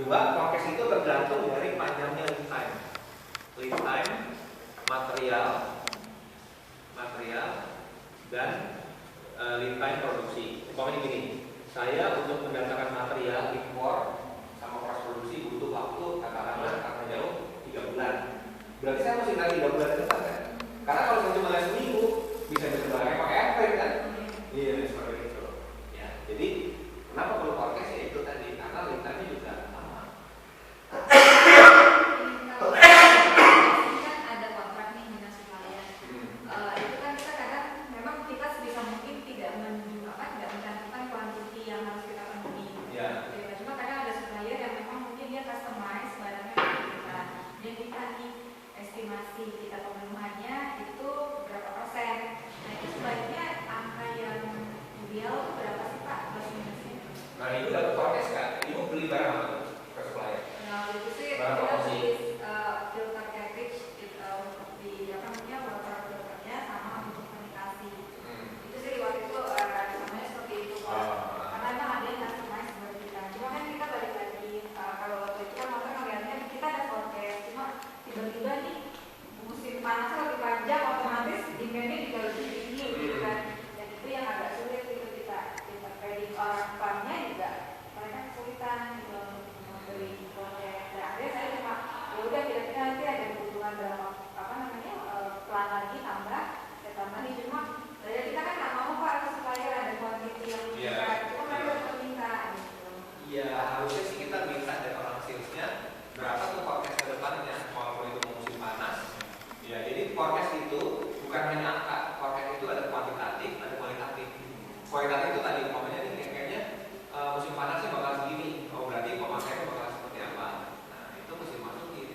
kedua, forecast itu tergantung dari panjangnya lead time. Lead time, material dan lead time produksi. Umpamanya gini, saya untuk mendatangkan material impor sama proses produksi butuh waktu katakanlah karena jauh 3 bulan. Berarti saya mesti nanti 3 bulan ke depan kan? Karena kalau saya cuma seminggu bisa disebarkan pakai airframe kan? Iya, seperti itu. Ya, jadi kenapa perlu forecast ya itu tadi karena lead time-nya juga sama. Nah itu dapat forecast kan? Ibu beli barang apa tuh ke supplier? Nah itu sih barang kita promosi. beli filter cartridge di apa namanya water filternya sama untuk komunikasi. Itu sih waktu itu namanya seperti itu Pak. Karena emang ada yang customize buat kita. Cuma kan kita balik lagi kalau waktu itu kan motor ngeliatnya kita ada forecast. Cuma tiba-tiba nih musim panasnya lebih panjang otomatis demand-nya juga lebih tinggi gitu kan. Dan itu yang agak sulit itu kita predict orang farmnya juga mereka kesulitan gitu membeli proyek. Dan akhirnya saya cuma ya udah kira-kira nanti ada kebutuhan berapa apa namanya plan lagi tambah saya tambahin cuma dari kita kan nggak mau Pak supaya ada quantity yang besar cuma mereka tetap minta gitu. Iya harusnya sih kita minta dari orang salesnya berapa tuh forecast ke depannya walaupun itu musim panas. Ya jadi forecast itu bukan hanya angka, forecast itu ada kuantitatif, ada kualitatif. Kualitatif itu tadi umpamanya nih kayaknya musim panasnya bakal segini, oh berarti pemakaiannya bakal seperti apa. Nah itu mesti masukin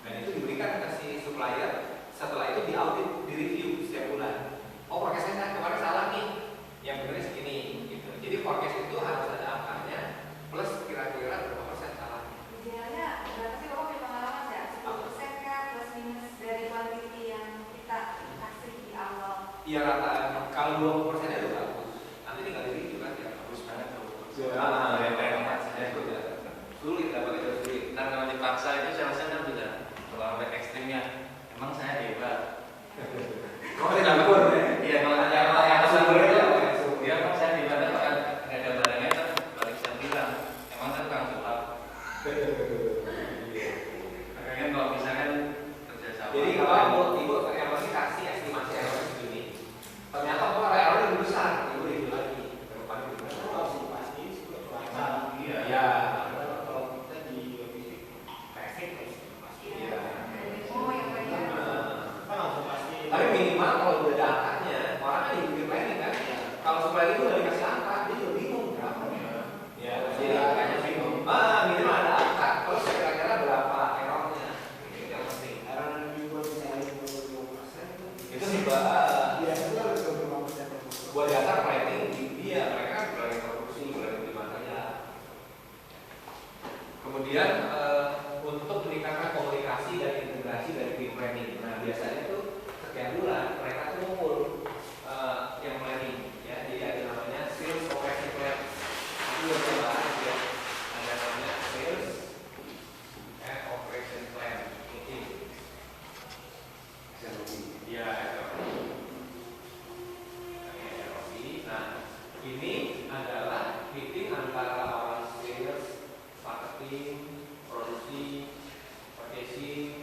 dan itu diberikan ke si supplier. Setelah itu diaudit, direview setiap bulan. Oh forecastnya kemarin salah nih, yang benernya segini gitu. Jadi forecast itu harus ada angkanya plus kira-kira berapa persen salah. Idealnya berapa sih Bapak punya pengalaman nggak? 10% kah plus minus dari quantity yang kita kasih di awal? Iya rata kalau 20% itu bagus. Nanti tinggal direview kan ya bagus banget tuh. Sulit dapat itu sulit. Dan kalau dipaksa itu saya rasa kan sudah terlalu ekstrimnya. Emang saya hebat. Kalau tidak betul ya? Iya kalau ada sumbernya. Dia emang saya hebat kan nggak ada barangnya kan balik saya bilang. Emang saya tukang sulap. Makanya kalau misalkan kerjasama. Jadi kalau ibu yang masih kasih estimasi error segini, ternyata kok errornya lebih besar, ibu review lagi. Ke depan itu pasti Iya. ya. kalau kita di logistik traffic pasti Iya. Oh yang banyak. kita langsung pasti. Tapi minimal kalau udah ada angkanya, orang kan jadi planning kan. Kalau supplier itu udah dikasih angka, dia juga bingung berapa. Ya, jadi kayaknya bingung. Minimal ada angka, terus kira-kira berapa errornya. Itu yang penting. Error yang dibuat misalnya 22% Itu juga biasanya harus 25%. buat dasar planning dia, mereka kan planning produksi, planning di material. Kemudian untuk meningkatkan komunikasi dan integrasi dari tim planning. Nah biasanya tuh setiap bulan mereka tuh ngumpul yang planning, ya. Jadi ada namanya sales operation plan. Itu yang saya bahas ya. Ada namanya sales and operation plan meeting. Ya, nah ini adalah meeting antara orang sales, marketing, produksi, purchasing,